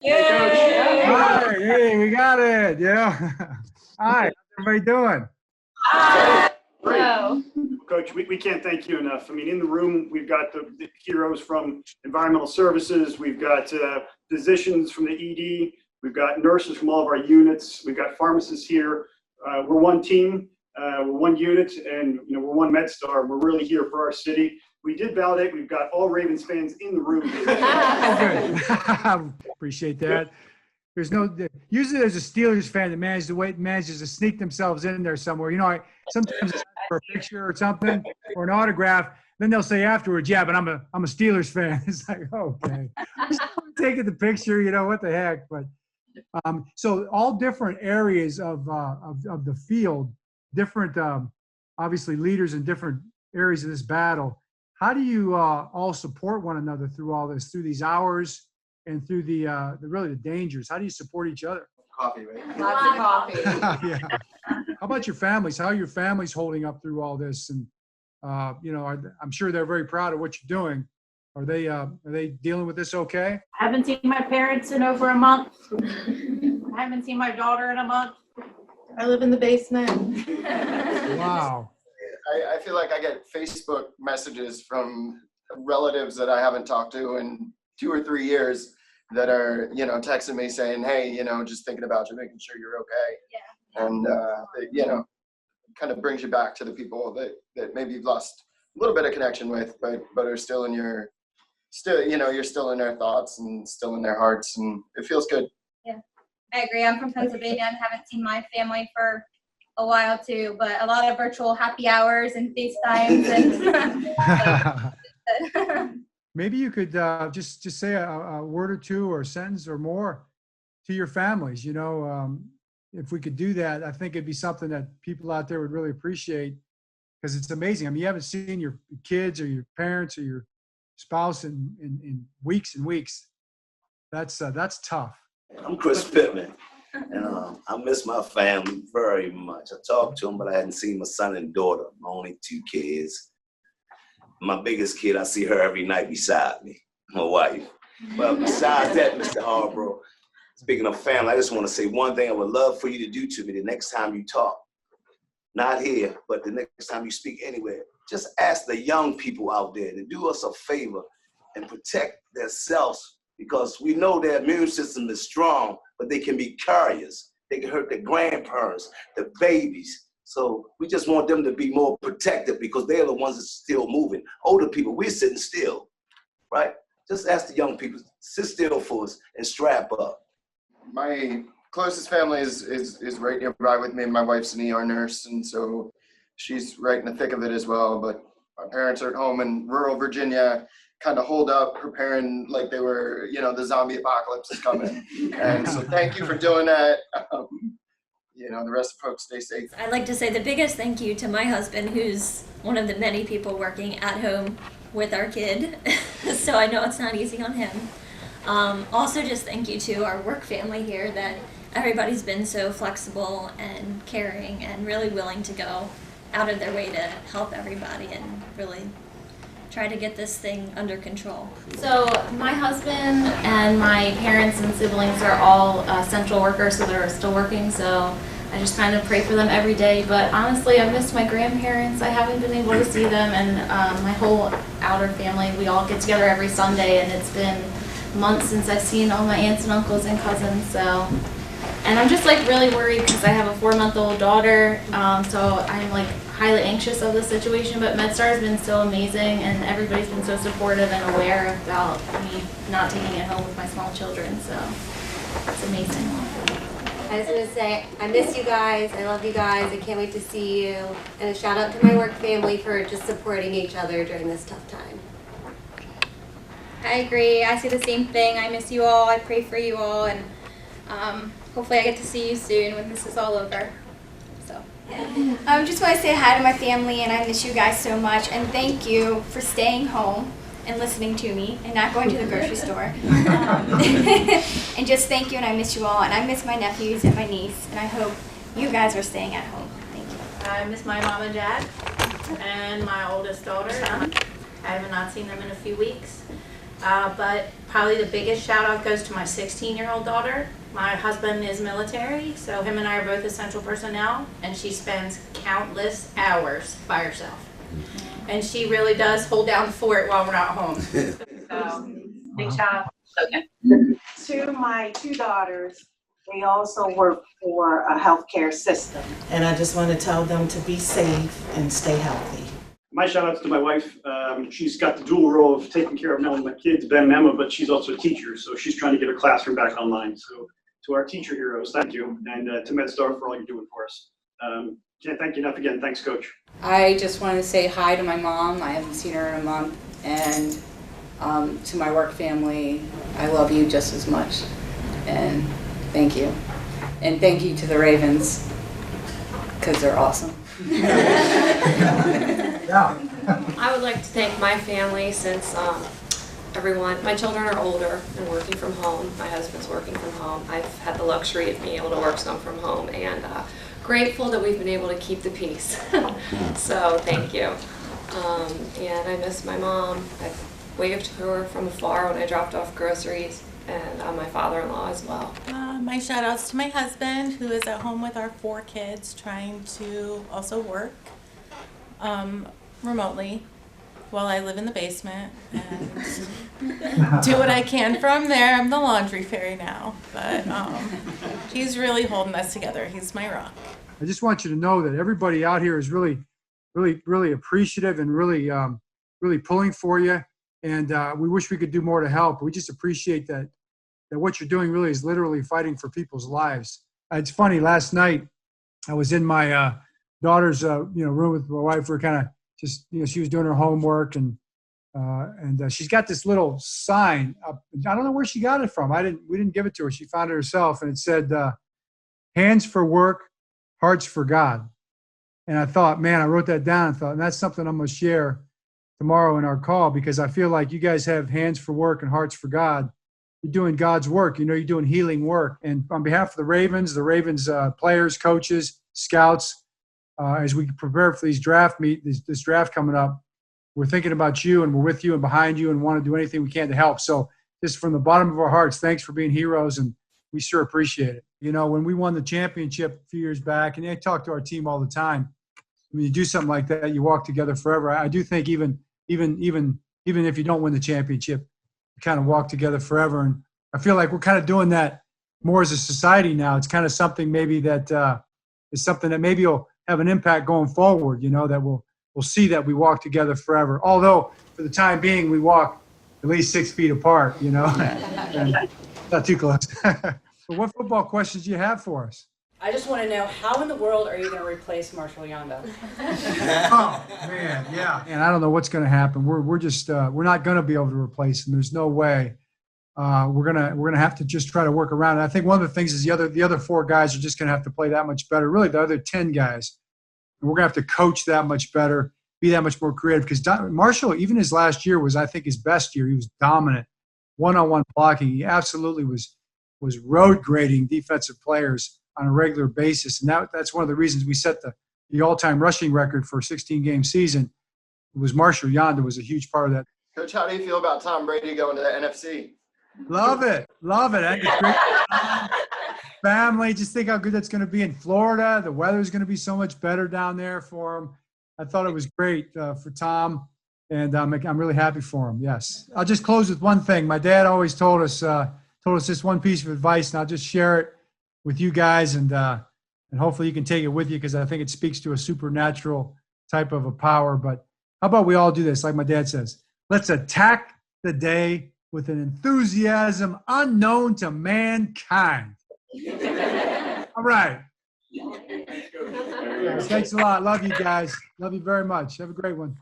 Yay! All right, hey, we got it. Yeah. All right, how's everybody doing? Hello. Coach, we can't thank you enough. I mean, in the room, we've got the heroes from environmental services. We've got physicians from the ED. We've got nurses from all of our units. We've got pharmacists here. We're one team. We're one unit, and we're one MedStar. We're really here for our city. We did validate. We've got all Ravens fans in the room. Oh, good. Appreciate that. Usually there's a Steelers fan that manages to sneak themselves in there somewhere. Sometimes it's for a picture or something or an autograph. Then they'll say afterwards, "Yeah, but I'm a Steelers fan." It's like, okay, taking the picture. What the heck? But so all different areas of the field, different obviously leaders in different areas of this battle. How do you all support one another through all this, through these hours, and through the dangers? How do you support each other? Coffee, right? Lots of coffee. Yeah. How about your families? How are your families holding up through all this? And I'm sure they're very proud of what you're doing. Are they dealing with this okay? I haven't seen my parents in over a month. I haven't seen my daughter in a month. I live in the basement. Wow. I feel like I get Facebook messages from relatives that I haven't talked to in 2 or 3 years that are, texting me saying, "Hey, just thinking about you, making sure you're okay." Yeah. And, kind of brings you back to the people that maybe you've lost a little bit of connection with, but are still in you're still in their thoughts and still in their hearts, and it feels good. Yeah, I agree. I'm from Pennsylvania and haven't seen my family for a while too, but a lot of virtual happy hours and FaceTimes and Maybe you could just say a word or two or a sentence or more to your families. If we could do that, I think it'd be something that people out there would really appreciate, because it's amazing. I mean, you haven't seen your kids or your parents or your spouse in weeks and weeks. That's tough. I'm Chris Pittman, and I miss my family very much. I talked to them, but I hadn't seen my son and daughter, my only 2 kids. My biggest kid, I see her every night beside me, my wife. But besides that, Mr. Harbaugh, speaking of family, I just want to say one thing I would love for you to do to me the next time you talk. Not here, but the next time you speak anywhere. Just ask the young people out there to do us a favor and protect themselves, because we know their immune system is strong, but they can be carriers. They can hurt their grandparents, the babies. So we just want them to be more protected, because they're the ones that's still moving. Older people, we're sitting still, right? Just ask the young people, sit still for us and strap up. My closest family is right nearby with me. My wife's an ER nurse, and so she's right in the thick of it as well. But my parents are at home in rural Virginia, kind of holed up, preparing like they were, the zombie apocalypse is coming. And so thank you for doing that. The rest of folks, stay safe. I'd like to say the biggest thank you to my husband, who's one of the many people working at home with our kid. So I know it's not easy on him. Also, just thank you to our work family here, that everybody's been so flexible and caring and really willing to go out of their way to help everybody and really try to get this thing under control. So my husband and my parents and siblings are all essential workers, so they're still working. So I just kind of pray for them every day. But honestly, I've missed my grandparents. I haven't been able to see them, and my whole outer family. We all get together every Sunday, and it's been months since I've seen all my aunts and uncles and cousins. So, and I'm just really worried because I have a 4-month-old daughter. So I'm highly anxious of the situation. But MedStar has been so amazing, and everybody's been so supportive and aware about me not taking it home with my small children. So it's amazing. I just want to say, I miss you guys. I love you guys. I can't wait to see you. And a shout out to my work family for just supporting each other during this tough time. I agree. I see the same thing. I miss you all. I pray for you all, and hopefully I get to see you soon when this is all over. So. Just want to say hi to my family, and I miss you guys so much. And thank you for staying home and listening to me and not going to the grocery store. And just thank you, and I miss you all. And I miss my nephews and my niece, and I hope you guys are staying at home. Thank you. I miss my mom and dad and my oldest daughter. I have not seen them in a few weeks. But probably the biggest shout out goes to my 16-year-old daughter. My husband is military, so him and I are both essential personnel, and she spends countless hours by herself. And she really does hold down the fort while we're not home. So, big shout out. Okay. To my two daughters, they also work for a healthcare system. And I just want to tell them to be safe and stay healthy. My shout outs to my wife. She's got the dual role of taking care of not only my kids, Ben and Emma, but she's also a teacher. So she's trying to get her classroom back online. So to our teacher heroes, thank you. And to MedStar for all you're doing for us. Can't thank you enough again. Thanks, Coach. I just want to say hi to my mom. I haven't seen her in a month. And to my work family, I love you just as much. And thank you. And thank you to the Ravens, because they're awesome. I would like to thank my family since my children are older and working from home. My husband's working from home. I've had the luxury of being able to work some from home, and grateful that we've been able to keep the peace. So thank you. And I miss my mom. I waved to her from afar when I dropped off groceries, and my father-in-law as well. My shout outs to my husband, who is at home with our 4 kids, trying to also work remotely while I live in the basement and do what I can from there. I'm the laundry fairy now, but he's really holding us together. He's my rock. I just want you to know that everybody out here is really, really, really appreciative and really, really pulling for you. And we wish we could do more to help. We just appreciate that what you're doing really is literally fighting for people's lives. It's funny, last night I was in my daughter's room with my wife. We're kind of just, she was doing her homework, and she's got this little sign up. I don't know where she got it from. We didn't give it to her. She found it herself, and it said, "Hands for work, hearts for God." And I thought, man, I wrote that down and thought, and that's something I'm going to share tomorrow in our call, because I feel like you guys have hands for work and hearts for God. You're doing God's work. You're doing healing work. And on behalf of the Ravens players, coaches, scouts, as we prepare for these this draft coming up, we're thinking about you, and we're with you and behind you, and want to do anything we can to help. So just from the bottom of our hearts, thanks for being heroes, and we sure appreciate it. When we won the championship a few years back, and I talk to our team all the time, when you do something like that, you walk together forever. I do think even if you don't win the championship, you kind of walk together forever. And I feel like we're kind of doing that more as a society now. It's kind of something maybe that is something that maybe will have an impact going forward, that we'll see that we walk together forever. Although for the time being, we walk at least 6 feet apart, and not too close. But what football questions do you have for us? I just want to know, how in the world are you going to replace Marshall Yanda? Oh man, yeah. And I don't know what's going to happen. We're just we're not going to be able to replace him. There's no way. We're gonna have to just try to work around it. I think one of the things is the other 4 guys are just going to have to play that much better. Really, the other 10 guys, and we're going to have to coach that much better, be that much more creative. Because Marshall, even his last year was, I think, his best year. He was dominant, one-on-one blocking. He absolutely was road grading defensive players on a regular basis, and that's one of the reasons we set the all-time rushing record for a 16-game season. It was Marshall Yanda was a huge part of that. Coach, how do you feel about Tom Brady going to the NFC? Love it. It's great. Family, just think how good that's going to be in Florida. The weather's going to be so much better down there for him. I thought it was great for Tom, and I'm really happy for him. Yes. I'll just close with one thing. My dad always told us this one piece of advice, and I'll just share it with you guys, and hopefully you can take it with you, because I think it speaks to a supernatural type of a power. But how about we all do this, like my dad says? Let's attack the day with an enthusiasm unknown to mankind. All right. Thanks a lot. Love you guys. Love you very much. Have a great one.